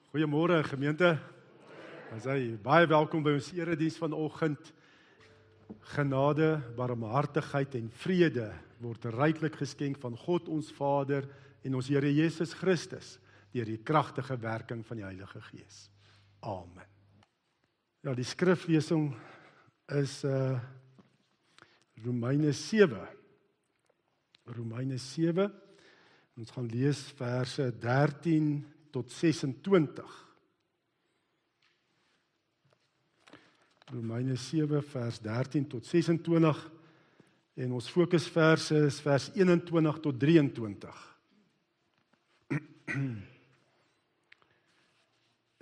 Goeiemôre gemeente. Baie welkom by ons erediens vanoggend. Genade, barmhartigheid en vrede word ryklik geskenk van God ons Vader en ons Here Jesus Christus deur die kragtige werking van die Heilige Gees. Amen. Ja, die skriflesing is Romeine 7. Romeine 7. Ons gaan lees verse 13 tot 26. Romeine 7 vers 13 tot 26 en ons fokusverse is vers 21 tot 23.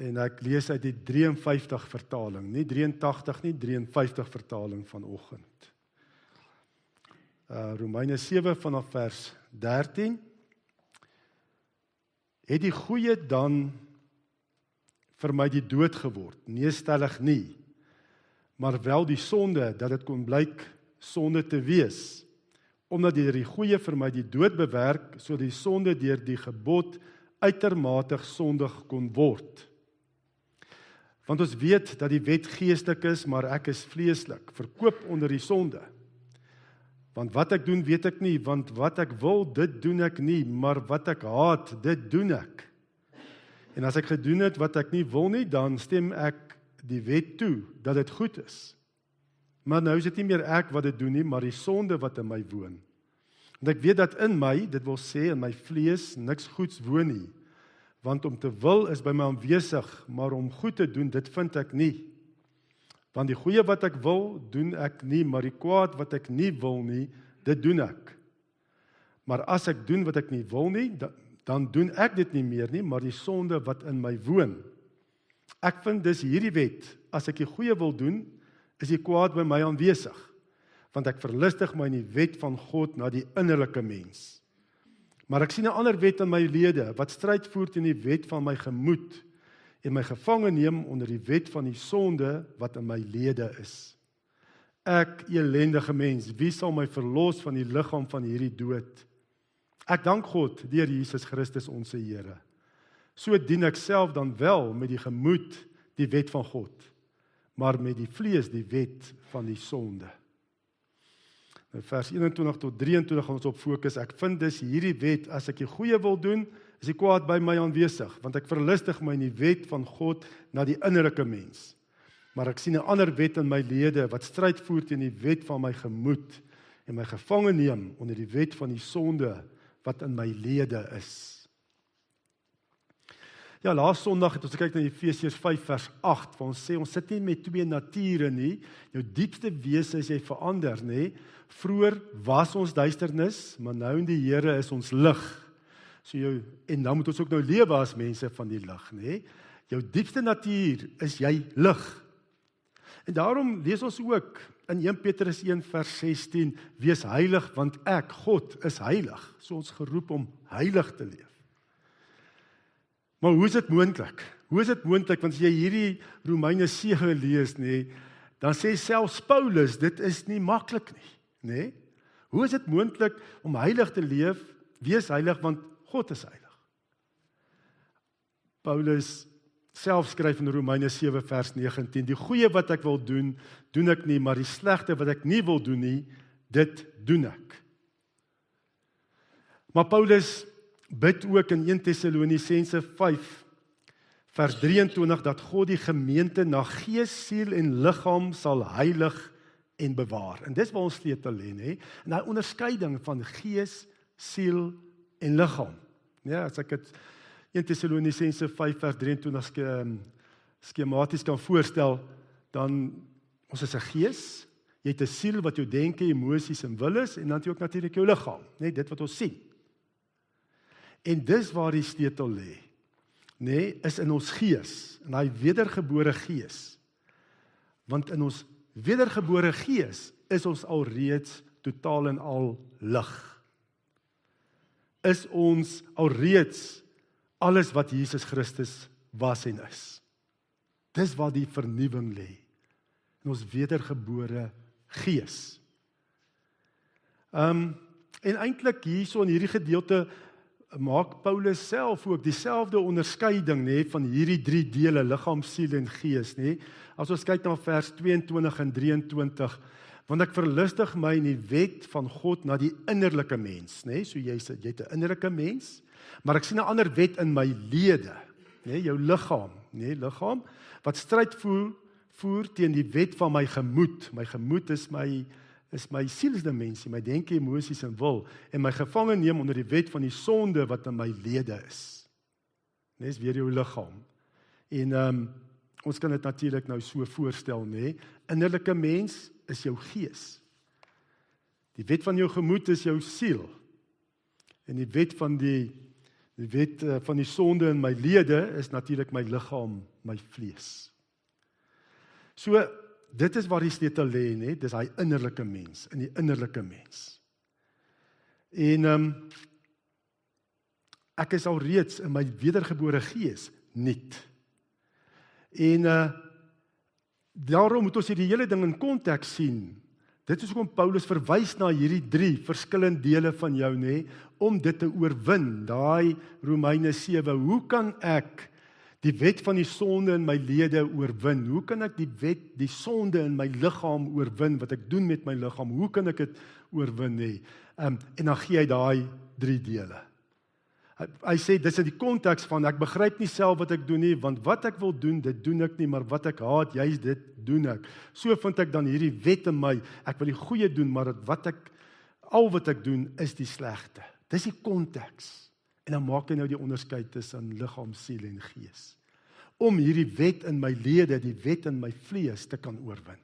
En ek lees uit die 53 vertaling, nie 83 nie, 53 vertaling vanoggend. Romeine 7 vanaf vers 13. Het die goeie dan vir my die dood geword? Nee, stellig nie. Maar wel die sonde, dat dit kon blyk sonde te wees. Omdat deur die goeie vir my die dood bewerk, so die sonde deur die gebod uitermate sondig kon word. Want ons weet dat die wet geestelik is, maar ek is vleeslik, verkoop onder die sonde. Want wat ek doen, weet ek nie, want wat ek wil, dit doen ek nie, maar wat ek haat, dit doen ek. En as ek gedoen het wat ek nie wil nie, dan stem ek die wet toe, dat dit goed is. Maar nou is dit nie meer ek wat dit doen nie, maar die sonde wat in my woon. En ek weet dat in my, dit wil sê in my vlees, niks goeds woon nie. Want om te wil is by my aanwesig, maar om goed te doen, dit vind ek nie. Want die goeie wat ek wil, doen ek nie, maar die kwaad wat ek nie wil nie, dit doen ek. Maar as ek doen wat ek nie wil nie, dan doen ek dit nie meer nie, maar die sonde wat in my woon. Ek vind dus hierdie wet, as ek die goeie wil doen, is die kwaad by my aanwesig. Want ek verlustig my in die wet van God na die innerlike mens. Maar ek sien 'n ander wet in my lede, wat stryd voer teen die wet van my gemoed, en my gevange neem onder die wet van die sonde wat in my lede is. Ek, elendige mens, wie sal my verlos van die liggaam van hierdie dood? Ek dank God deur Jesus Christus ons Here. So dien ek self dan wel met die gemoed die wet van God, maar met die vlees die wet van die sonde. Nou vers 21 tot 23 gaan ons op fokus. Ek vind dus hierdie wet, as ek die goeie wil doen, is die kwaad by my aanwesig, want ek verlustig my in die wet van God na die innerlike mens. Maar ek sien 'n ander wet in my lede, wat stryd voer teen die wet van my gemoed, en my gevange neem onder die wet van die sonde, wat in my lede is. Ja, laas Sondag het ons gekyk na Efesiërs 5 vers 8, waar ons sê, ons sit nie met twee nature nie, jou diepste wese is jy verander, nie? Vroeër was ons duisternis, maar nou in die Here is ons lig. En dan moet ons ook nou lewe as mense van die lig, nê? Jou diepste natuur is jy lig. En daarom lees ons ook in 1 Petrus 1 vers 16, wees heilig, want ek, God, is heilig. So ons geroep om heilig te leef. Maar hoe is dit moontlik? Hoe is dit moontlik? Want as jy hierdie Romeine 7 lees, nê, dan sê selfs Paulus, dit is nie maklik nie, nê? Hoe is dit moontlik om heilig te leef? Wees heilig, want God is heilig. Paulus self skryf in Romeine 7 vers 19, die goeie wat ek wil doen, doen ek nie, maar die slegte wat ek nie wil doen nie, dit doen ek. Maar Paulus bid ook in 1 Tessalonisense 5 vers 23, dat God die gemeente na gees, siel en liggaam sal heilig en bewaar. En dis waar ons sleutel lê, hè? En daai onderskeiding van gees, siel en liggaam. Ja, as ek dit 1 Tessalonisense 5 vers 23 skematies kan voorstel, dan ons is 'n gees, jy het 'n siel wat jou denke, emosies en wil is, en dan het jy ook natuurlik jou liggaam, net dit wat ons sien. En dis waar die sleutel lê, nê, is in ons gees, in daai wedergebore gees. Want in ons wedergebore gees is ons alreeds totaal en al lig. Is ons alreeds alles wat Jesus Christus was en is. Dis waar die vernuwing lê, in ons wedergebore gees. En eintlik hierso in hierdie gedeelte maak Paulus self ook dieselfde onderskeiding, van hierdie 3 dele, liggaam, siel en gees, As ons kyk na vers 22 en 23, want ek verlustig my in die wet van God na die innerlike mens, so jy het 'n innerlike mens, maar ek sien 'n ander wet in my lede, jou liggaam, liggaam, wat stryd voer teen die wet van my gemoed. My gemoed is my sielsdimensie, my denke, emosies en wil, en my gevange neem onder die wet van die sonde wat in my lede is. Is weer jou liggaam. En ons kan dit natuurlik nou so voorstel, innerlike mens is jou gees. Die wet van jou gemoed is jou siel. En die wet van die sonde in my lede is natuurlik my liggaam, my vlees. So, dit is waar die sleutel lê, dis hy innerlike mens, in die innerlike mens. En ek is al reeds in my wedergebore gees nuut. En daarom moet ons hierdie hele ding in konteks sien. Dit is hoekom Paulus verwys na hierdie 3 verskillende dele van jou, om dit te oorwin. Daai Romeine 7, hoe kan ek die wet van die sonde in my lede oorwin? Hoe kan ek die sonde in my liggaam oorwin, wat ek doen met my liggaam? Hoe kan ek dit oorwin? En dan gee hy daai 3 dele. Hy sê, dis in die konteks van, ek begryp nie self wat ek doen nie, want wat ek wil doen, dit doen ek nie, maar wat ek haat, juist dit doen ek. So vind ek dan hierdie wet in my, ek wil die goeie doen, maar al wat ek doen, is die slegte. Dis die konteks. En dan maak hy nou die onderskeid tussen liggaam, siel en gees. Om hierdie wet in my lede, die wet in my vlees te kan oorwin.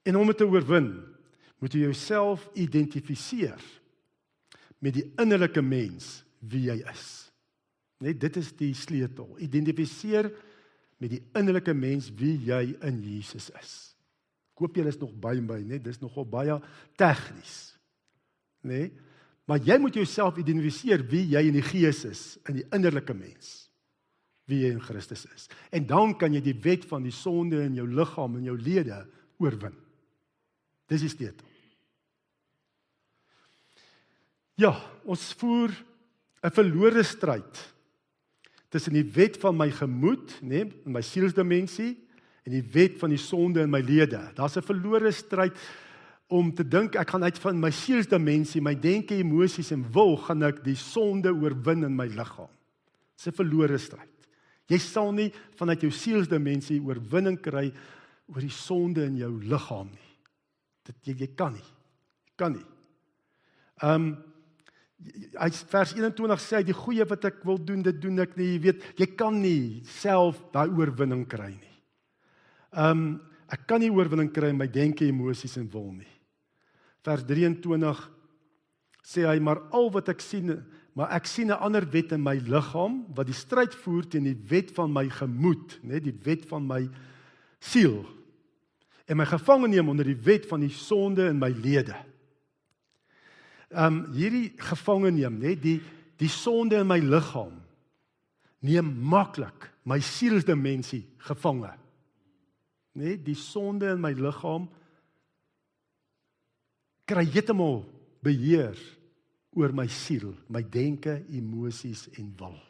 En om dit te oorwin, moet jy jouself identifiseer met die innerlike mens, wie jy is. Dit is die sleutel. Identifiseer met die innerlike mens, wie jy in Jesus is. Ek hoop julle is nog by my, dit is nogal baie tegnies. Maar jy moet jouself identifiseer wie jy in die gees is, in die innerlike mens, wie jy in Christus is. En dan kan jy die wet van die sonde in jou liggaam en jou lede oorwin. Dis die sleutel. Ja, ons voer 'n verlore stryd tussen die wet van my gemoed, in my sielsdimensie, en die wet van die sonde in my lede. Daar's 'n verlore stryd om te dink, ek gaan uit van my sielsdimensie, my denke, emosies en wil, gaan ek die sonde oorwin in my liggaam. Dis 'n verlore stryd. Jy sal nie vanuit jou sielsdimensie oorwinning kry oor die sonde in jou liggaam nie. Jy kan nie. Jy kan nie. Vers 21 sê, die goeie wat ek wil doen, dit doen ek nie. Jy weet, jy kan nie self daai oorwinning kry nie. Ek kan nie oorwinning kry in my denke, emosies en wil nie. Vers 23 sê hy, maar al wat ek sien, maar ek sien 'n ander wet in my liggaam, wat die stryd voer teen die wet van my gemoed, die wet van my siel, en my gevange neem onder die wet van die sonde in my lede. Hierdie gevange neem, die sonde in my liggaam, neem maklik my sielsdimensie gevange. Die sonde in my liggaam kry heeltemal beheer oor my siel, my denke, emosies en wil.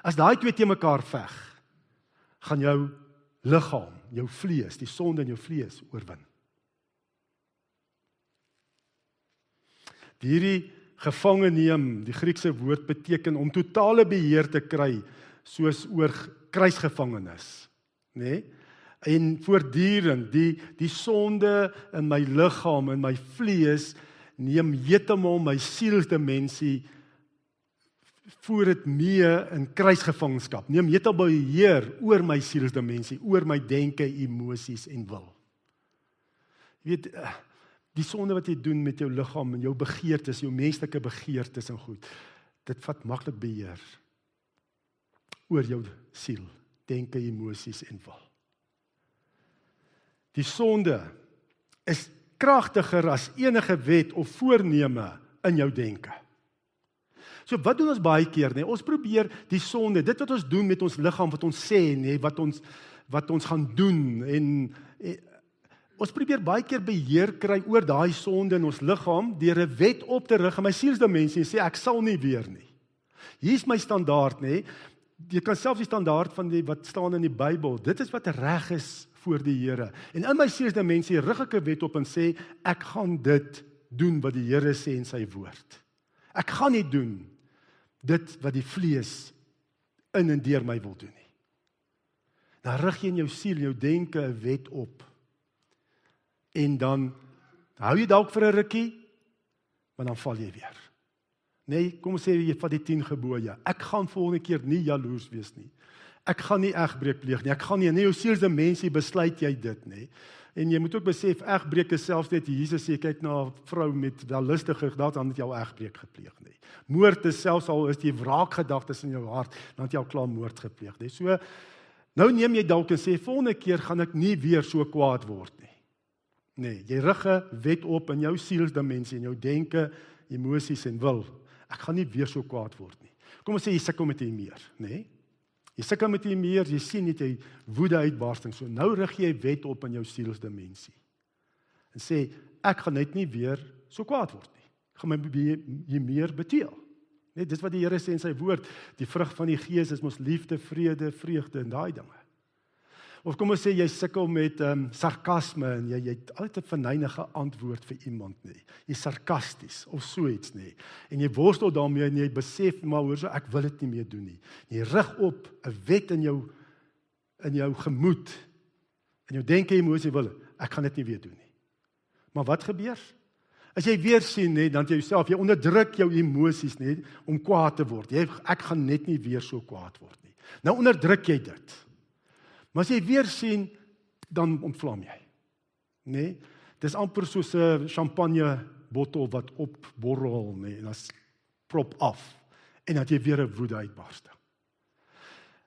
As daai twee te mekaar veg, gaan jou liggaam, jou vlees, die sonde in jou vlees oorwin. Hierdie gevange neem, die Griekse woord beteken om totale beheer te kry, soos oor kruisgevangenes. En voortdurend, die sonde in my liggaam, in my vlees, neem heeltemal my sielsdimensie, voer dit mee in kruisgevangenskap, neem heeltemal beheer oor my sielsdimensie, oor my denke, emosies en wil. Jy weet, die sonde wat jy doen met jou liggaam en jou begeertes, jou menslike begeertes en goed, dit vat maklik beheer oor jou siel, denke, emosies en wil. Die sonde is kragtiger as enige wet of voorneme in jou denke. So wat doen ons baie keer? Ons probeer die sonde, dit wat ons doen met ons liggaam, wat ons sê, wat ons gaan doen, en ons probeer baie keer beheer kry oor daai sonde in ons liggaam deur 'n wet op te rig in my sielsdimensie en sê ek sal nie weer nie. Hier is my standaard, nê? Jy kan selfs die standaard van wat staan in die Bybel. Dit is wat reg is voor die Here. En in my sielsdimensie rig ek 'n wet op en sê ek gaan dit doen wat die Here sê in sy woord. Ek gaan nie doen dit wat die vlees in en deur my wil doen nie. Dan rig jy in jou siel, jou denke 'n wet op. En dan hou jy dalk vir 'n rukkie, maar dan val jy weer. Nee, kom ons sê jy vat die 10 gebooie. Ek gaan volgende keer nie jaloers wees nie. Ek gaan nie egbreek pleeg nie. Ek gaan nie, in jou sielsdimensie besluit jy dit, nê. En jy moet ook besef, egbreek is selfs net Jesus sê, kyk na 'n vrou met wellustige gedagtes, dan het jy al egbreek gepleeg, nê. Moord is selfs al is die wraakgedagtes in jou hart, dan het jy al klaar moord gepleeg, nê. So nou neem jy dalk en sê volgende keer gaan ek nie weer so kwaad word nie. Nee, jy rig 'n wet op in jou sielsdimensie, in jou denke, emosies en wil. Ek gaan nie weer so kwaad word nie. Kom ons sê jy sukkel met hier meer, nê? Jy sukkel met hier meer, jy sien net jy woede uitbarsting. So nou rig jy 'n wet op in jou sielsdimensie. En sê ek gaan net nie weer so kwaad word nie. Ek gaan my meer beteel. Net dis wat die Here sê in sy woord, die vrug van die Gees is mos liefde, vrede, vreugde en daai dinge. Of kom ons sê jy sukkel met sarkasme en jy het altyd 'n verneinige antwoord vir iemand nie. Jy's sarkasties of so iets nie. En jy worstel daarmee en jy besef maar hoor so ek wil dit nie meer doen nie. Jy rig op 'n wet in jou gemoed, in jou denke, emosie wil ek gaan dit nie weer doen nie. Maar wat gebeur? As jy weer sien net dan jy onderdruk jou emosies net om kwaad te word. Ek gaan net nie weer so kwaad word nie. Nou onderdruk jy dit. Maar as jy weer sien, dan ontvlam jy. Nee, dis amper soos 'n champagne bottel wat opborrel, nee, en dan prop af. En dan jy weer 'n woede uitbarsting.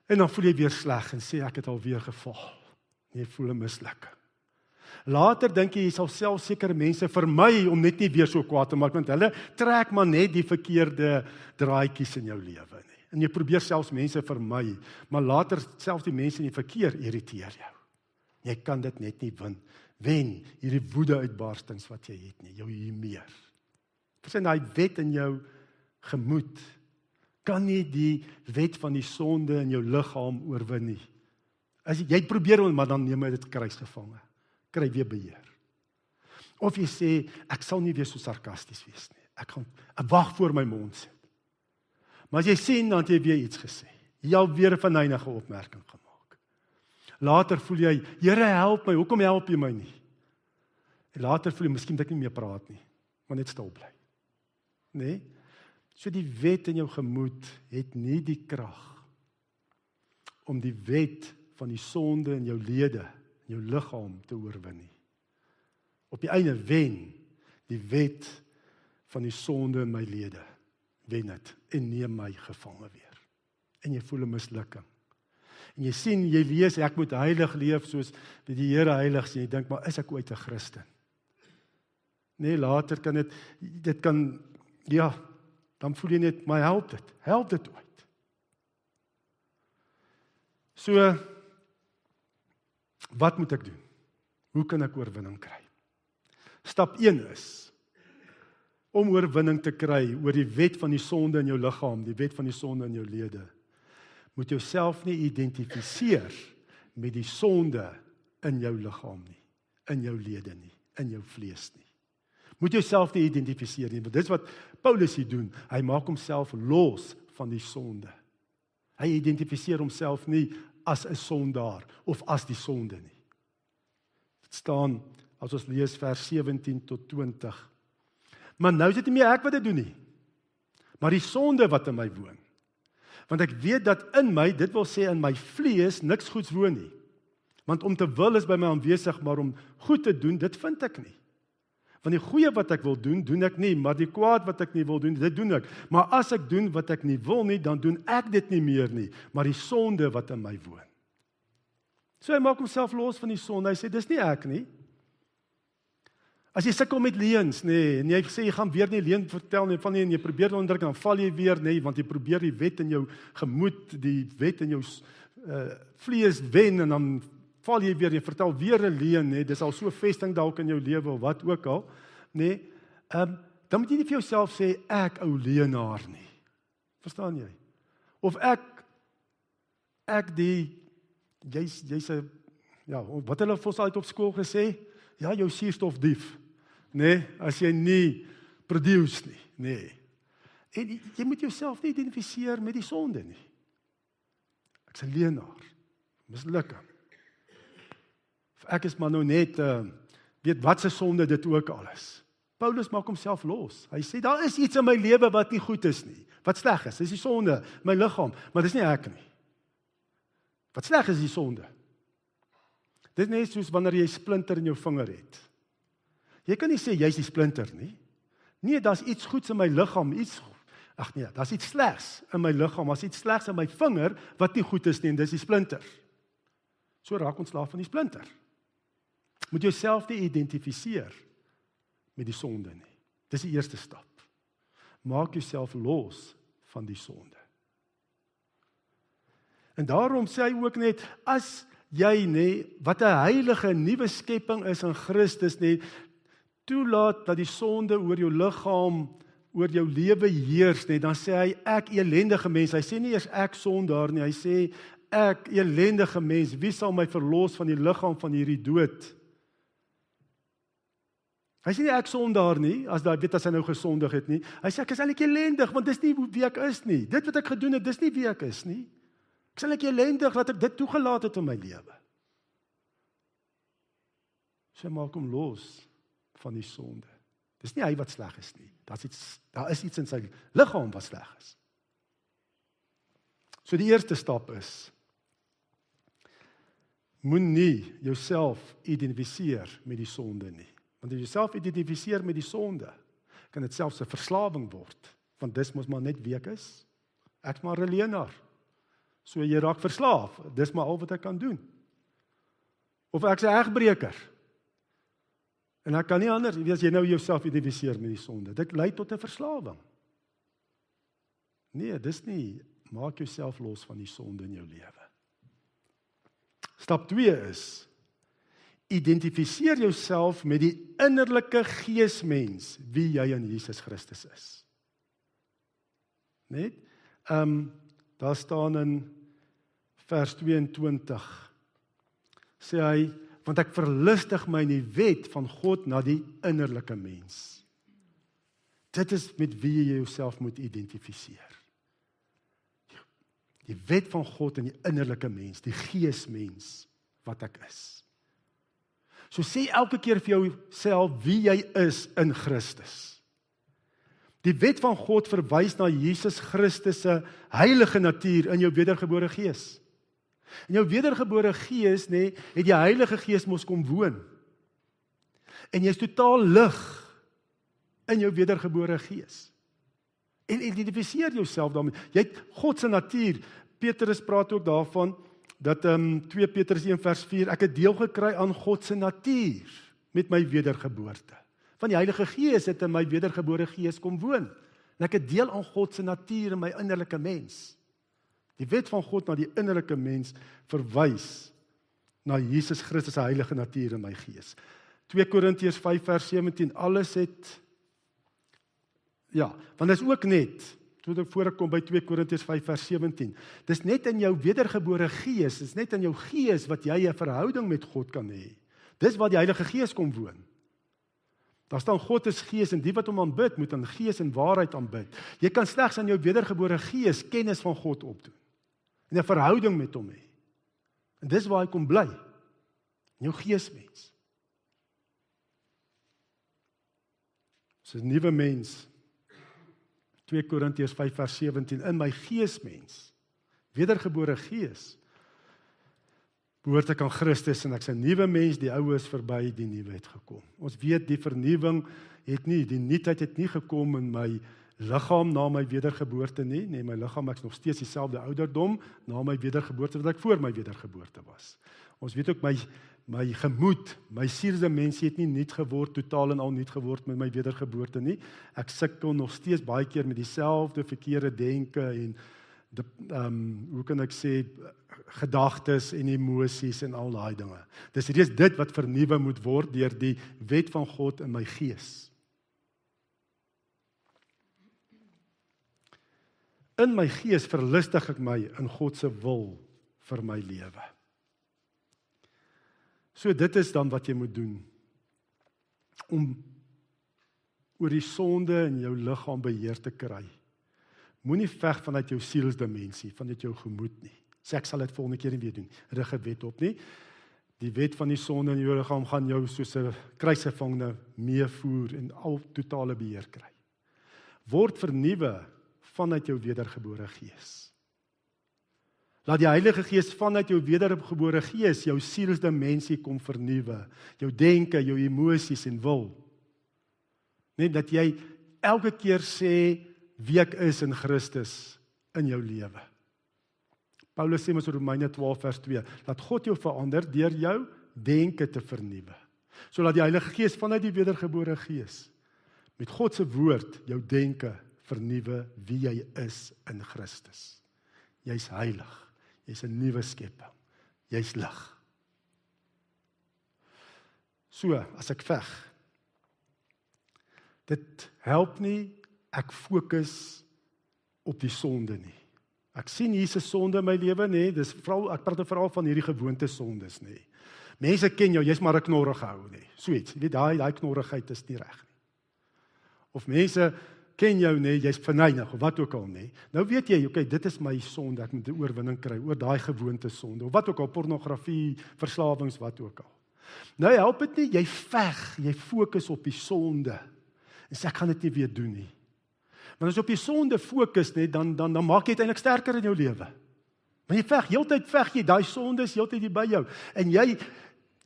En dan voel jy weer sleg en sê ek het alweer gefaal. Jy voel 'n mislukking. Later dink jy sal self sekere mense vermy om net nie weer so kwaad te maak want hulle trek maar net die verkeerde draadjies in jou lewe nie. En jy probeer selfs mense vermy, maar later selfs die mense in die verkeer irriteer jou. Jy kan dit net nie wen hierdie woede uitbarstings wat jy het nie, jou meer. Verstaan daai wet in jou gemoed kan nie die wet van die sonde in jou liggaam oorwin nie. As jy probeer maar dan neem jy dit kruisgevange. Kry weer beheer. Of jy sê ek sal nie weer so sarkasties wees nie. Ek gaan 'n wag voor my mond sit. Maar as jy sien dan het jy weer iets gesê. Jy al weer 'n verneinige opmerking gemaak. Later voel jy, Here help my, hoekom help jy my nie? En later voel jy miskien dat ek nie meer praat nie, maar net stil bly. Nee? So die wet in jou gemoed het nie die krag om die wet van die sonde in jou lede, in jou liggaam te oorwin nie. Op die einde wen die wet van die sonde in my lede. Wen dit en neem my gevange weer. En jy voel 'n mislukking. En jy sien, jy lees, ek moet heilig leef soos die Here heilig sien. Jy dink, maar is ek ooit 'n Christen? Nee, later kan dit kan, ja, dan voel jy net, maar help dit ooit. So, wat moet ek doen? Hoe kan ek oorwinning kry? Stap 1 is, om oorwinning te kry oor die wet van die sonde in jou liggaam, die wet van die sonde in jou lede, moet jouself nie identifiseer met die sonde in jou liggaam nie, in jou lede nie, in jou vlees nie. Moet jouself nie identifiseer nie, want dit is wat Paulus hier doen. Hy maak homself los van die sonde. Hy identifiseer homself nie as 'n sondaar of as die sonde nie. Dit staan, as ons lees vers 17 tot 20. Maar nou is dit nie meer ek wat dit doen nie, maar die sonde wat in my woon. Want ek weet dat in my, dit wil sê in my vlees, niks goeds woon nie. Want om te wil is by my aanwesig, maar om goed te doen, dit vind ek nie. Want die goeie wat ek wil doen, doen ek nie, maar die kwaad wat ek nie wil doen, dit doen ek. Maar as ek doen wat ek nie wil nie, dan doen ek dit nie meer nie, maar die sonde wat in my woon. So hy maak homself los van die sonde, hy sê, dis nie ek nie. As jy sukkel met leuns, nee, en jy sê jy gaan weer nie leuen vertel nie, van nie, en jy probeer onderdruk, dan val jy weer, nee, want jy probeer die wet in jou gemoed, die wet in jou vlees wen, en dan val jy weer, jy vertel weer 'n leuen, nee, dis al so vesting dalk in jou lewe of wat ook al, nee, dan moet jy nie vir jouself sê, ek ou leuenaar nie. Verstaan jy? Of ek die, jy's 'n, ja, wat hulle vir ons altyd op skool gesê, ja, jou suurstofdief, nee, as jy nie produce nie, nee. En jy moet jouself nie identifiseer met die sonde nie. Ek's 'n leuenaar, mislukking. Ek is maar nou net, weet wat se sonde dit ook al is. Paulus maak homself los. Hy sê, daar is iets in my lewe wat nie goed is nie. Wat sleg is, dis die sonde, my liggaam, maar dis nie ek nie. Wat sleg is die sonde. Dit is net soos wanneer jy 'n splinter in jou vinger het. Jy kan nie sê, jy's die splinter nie. Nee, daar's iets goeds in my liggaam, daar's iets slegs in my liggaam, daar's iets slegs in my vinger, wat nie goed is nie, en dis die splinter. So raak ons slaaf van die splinter. Moet jouself nie identifiseer met die sonde nie. Dis die eerste stap. Maak jouself los van die sonde. En daarom sê hy ook net, as jy, wat 'n heilige nuwe skepping is in Christus, toelaat dat die sonde oor jou liggaam, oor jou lewe heers, dan sê hy, ek elendige mens, hy sê nie eers ek sondaar nie, hy sê, ek elendige mens, wie sal my verlos van die liggaam van hierdie dood? Hy sê nie ek sondaar nie, as hy nou gesondig het nie. Hy sê ek is eintlik elendig, want dis nie wie ek is nie. Dit wat ek gedoen het, dis nie wie ek is nie. Ek is eintlik elendig dat ek dit toegelaat het in my lewe. So maak hom los van die sonde. Dis nie hy wat sleg is nie. Daar is iets in sy liggaam wat sleg is. So die eerste stap is, moenie jouself identifiseer met die sonde nie. Want as jy jouself identifiseer met die sonde, kan dit selfs 'n verslawing word. Want dis mos maar net wie ek is. Ek's maar 'n leuenaar. So jy raak verslaaf. Dis maar al wat ek kan doen. Of ek's 'n egbreker. En ek kan nie anders, as jy nou jouself identifiseer met die sonde. Dit lei tot 'n verslawing. Nee, dis nie. Maak jouself los van die sonde in jou lewe. Stap 2 is, identifiseer jouself met die innerlike geesmens, wie jy in Jesus Christus is. Net? Daar staan in vers 22, sê hy, want ek verlustig my in die wet van God na die innerlike mens. Dit is met wie jy jouself moet identifiseer. Die wet van God in die innerlike mens, die geesmens wat ek is. So sê elke keer vir jouself wie jy is in Christus. Die wet van God verwys na Jesus Christus se heilige natuur in jou wedergebore gees. In jou wedergebore gees, het die Heilige Gees mos kom woon. En jy is totaal lig in jou wedergebore gees. En identifiseer jouself daarmee. Jy het God se natuur. Petrus praat ook daarvan dat 2 Petrus 1 vers 4, ek het deel gekry aan God se natuur met my wedergeboorte. Van die Heilige Gees het in my wedergebore gees kom woon. En ek het deel aan God se natuur in my innerlike mens. Die wet van God na die innerlike mens verwys na Jesus Christus se heilige natuur in my gees. 2 Korintiërs 5 vers 17, alles het, want dit is ook net, voor ek kom by 2 Korintiërs 5 vers 17, dis net in jou wedergebore gees, dis net in jou gees wat jy 'n verhouding met God kan hê. Dis waar die Heilige Gees kom woon. Daar staan God is gees en die wat hom aanbid, moet in gees en waarheid aanbid. Jy kan slegs aan jou wedergebore gees kennis van God opdoen. En 'n verhouding met hom hê. En dis waar hy kom bly. In jou geesmens. So 'n nuwe mens. 2 Korintiërs 5 vers 17, in my geesmens, wedergebore gees, behoort ek aan Christus en ek's 'n nuwe mens, die ou is verby, die nuwe het gekom. Ons weet die vernuwing die nuutheid het nie gekom in my liggaam na my wedergeboorte nie, my liggaam ek's nog steeds dieselfde ouderdom na my wedergeboorte wat ek voor my wedergeboorte was. Ons weet ook my gemoed, my sielse mens het nie nuut geword, totaal en al nuut geword met my wedergeboorte nie. Ek sukkel nog steeds baie keer met dieselfde verkeerde denke en hoe kan ek sê, gedagtes en emosies en al daai dinge. Dis reeds dit wat vernuwe moet word deur die wet van God in my gees. In my gees verlustig ek my in God se wil vir my lewe. So dit is dan wat jy moet doen, om oor die sonde in jou liggaam beheer te kry. Moenie veg vanuit jou sielsdimensie, vanuit jou gemoed nie. Sê ek sal dit volgende keer nie weer doen. Rig 'n wet op nie. Die wet van die sonde in jou liggaam gaan jou soos 'n kruisgevangene meevoer en al totale beheer kry. Word vernuwe vanuit jou wedergebore gees. Laat die Heilige Gees vanuit jou wedergebore gees jou sielsdimensie kom vernuwe, jou denke, jou emosies en wil. Net dat jy elke keer sê wie ek is in Christus in jou lewe. Paulus sê mos in Romeine 12 vers 2, laat God jou verander deur jou denke te vernuwe. So laat die Heilige Gees vanuit die wedergebore gees met God se woord jou denke vernuwe wie jy is in Christus. Jy's heilig. Jy's 'n nuwe skepping. Jy's lig. So, as ek veg, dit help nie ek fokus op die sonde nie. Ek sien Jesus sonde in my lewe, nee, dis veral ek praat veral van hierdie gewoonte sondes, nee. Mense ken jou, jy's maar 'n knorrige ou, nee. So iets, jy weet daai knorrigheid is nie reg nie. Of mense ken jou, nee, jy's verneig of wat ook al, nee. Nou weet jy, okay, dit is my sonde, ek moet 'n oorwinning kry oor daai gewoonte sonde of wat ook al, pornografie, verslawings, wat ook al. Nou help dit nie, jy veg, jy fokus op die sonde. En sê ek gaan dit nie weer doen nie. Want as jy op die sonde fokus, nee, dan maak jy dit eintlik sterker in jou lewe. Maar jy veg, heeltyd veg jy, daai sonde is heeltyd hier by jou. En jy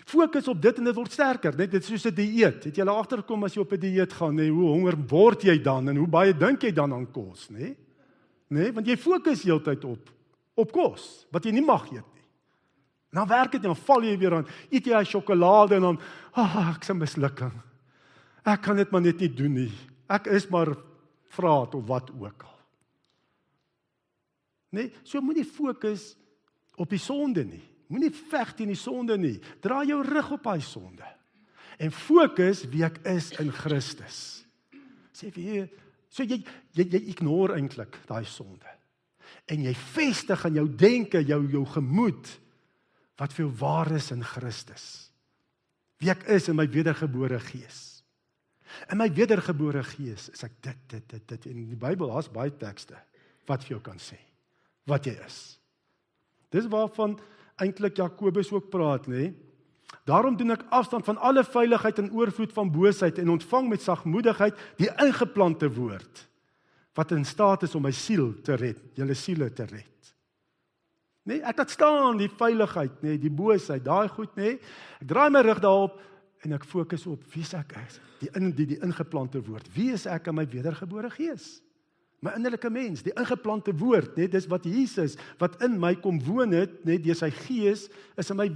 fokus op dit en dit word sterker, net dit is soos 'n dieet. Het jy al agtergekom as jy op 'n dieet gaan, nee, hoe honger word jy dan en hoe baie dink jy dan aan kos, nee? Nee, want jy fokus heeltyd op kos wat jy nie mag eet nie. Nou werk dit, dan val jy weer aan, eet jy 'n sjokolade en dan, ek's 'n mislukking. Ek kan dit maar net nie doen nie. Ek is maar vraat of wat ook al. Nee, so moenie fokus op die sonde nie. Moenie veg teen die sonde nie. Draai jou rug op daai sonde. En fokus wie ek is in Christus. Sê vir so jy ignoreer eintlik daai sonde. En jy vestig aan jou denke, jou gemoed wat vir jou waar is in Christus. Wie ek is in my wedergebore gees. In my wedergebore gees is ek dit. In die Bybel daar's baie tekste wat vir jou kan sê wat jy is. Dis waarvan eintlik Jakobus ook praat, nê? Daarom doen ek afstand van alle veiligheid en oorvloed van boosheid en ontvang met sagmoedigheid die ingeplante woord wat in staat is om my siel te red, julle siele te red. Nee, ek laat staan die veiligheid, nee, die boosheid, daai goed, nee. Ek draai my rug daarop en ek fokus op wie ek is, die ingeplante woord. Wie is ek in my wedergebore gees? My innerlike mens, die ingeplante woord, nee, dis wat Jesus wat in my kom woon het, nee, deur sy gees is in my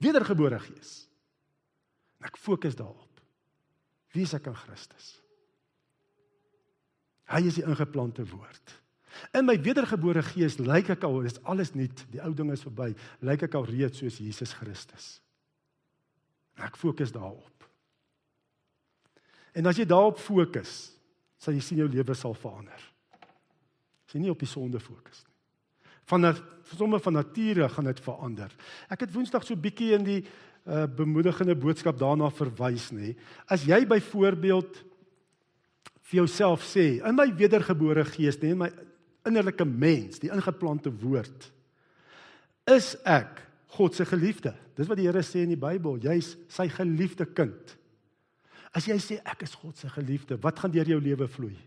wedergebore gees. En ek fokus daarop. Wie is ek in Christus? Hy is die ingeplante woord. In my wedergebore gees lyk ek al, is alles nuut, die ou ding is verby, lyk ek al reeds soos Jesus Christus. En ek fokus daarop. En as jy daarop fokus, sal jy sien jou lewe sal verander. As jy nie op die sonde fokus nie. Sommige van nature gaan dit verander. Ek het Woensdag so bietjie in die bemoedigende boodskap daarna verwys, nie. As jy byvoorbeeld vir jouself sê, in my wedergebore gees, nie, in my innerlike mens, die ingeplante woord, is ek God se geliefde. Dis wat die Here sê in die Bybel, jy's sy geliefde kind. As jy sê, ek is God se geliefde, wat gaan deur jou lewe vloei?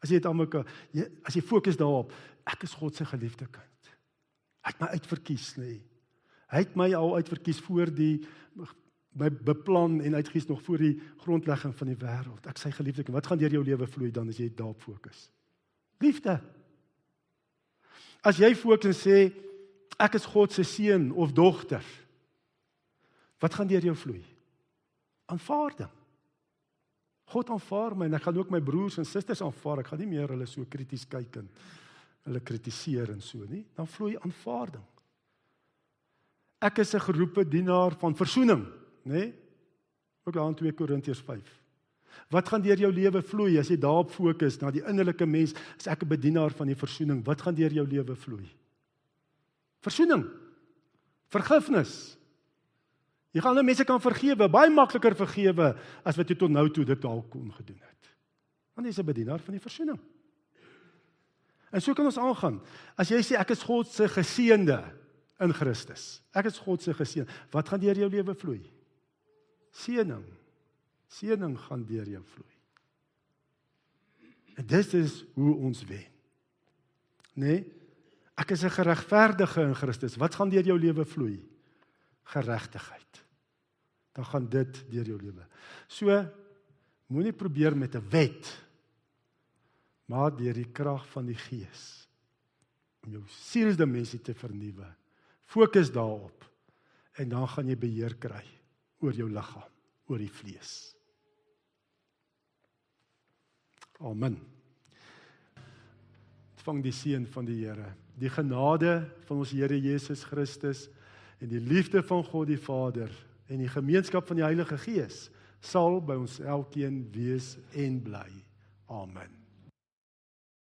As jy dit aan mekaar, as jy fokus daarop, ek is God se geliefde kind. Hy het my uitverkies, nee. Hy het my al uitverkies voor my beplan en uitgekies nog voor die grondlegging van die wêreld. Ek sy geliefde kind. Wat gaan deur jou lewe vloei dan as jy daarop fokus? Liefde. As jy fokus en sê, ek is God se seun of dogter, wat gaan deur jou vloei? Aanvaarding. God aanvaar my en ek gaan ook my broers en susters aanvaar. Ek gaan nie meer hulle so krities kyk en hulle kritiseer en so nie, dan vloei aanvaarding. Ek is 'n geroepe dienaar van versoening, nê? Ook daar in 2 Korintiërs 5. Wat gaan deur jou lewe vloei as jy daarop fokus na die innerlike mens, as ek 'n bedienaar van die versoening, wat gaan deur jou lewe vloei? Versoening, vergifnis. Jy gaan ander mense kan vergewe, baie makliker vergewe as wat jy tot nou toe dit dalk kon gedoen het. Want jy is 'n bedienaar van die versoening. En so kan ons aangaan. As jy sê ek is God se geseënde in Christus. Ek is God se geseën. Wat gaan deur jou lewe vloei? Seëning. Seëning gaan deur jou vloei. En dit is hoe ons wen. Nee? Ek is 'n geregverdige in Christus. Wat gaan deur jou lewe vloei? Geregtigheid. Dan gaan dit deur jou lewe. So, moenie probeer met 'n wet, maar deur die krag van die Gees, om jou sielsdimensie te vernuwe. Fokus daarop, en dan gaan jy beheer kry oor jou liggaam, oor die vlees. Amen. Ontvang die seën van die Here, die genade van ons Here Jesus Christus, en die liefde van God die Vader, en die gemeenskap van die Heilige Gees, sal by ons elkeen wees en bly. Amen.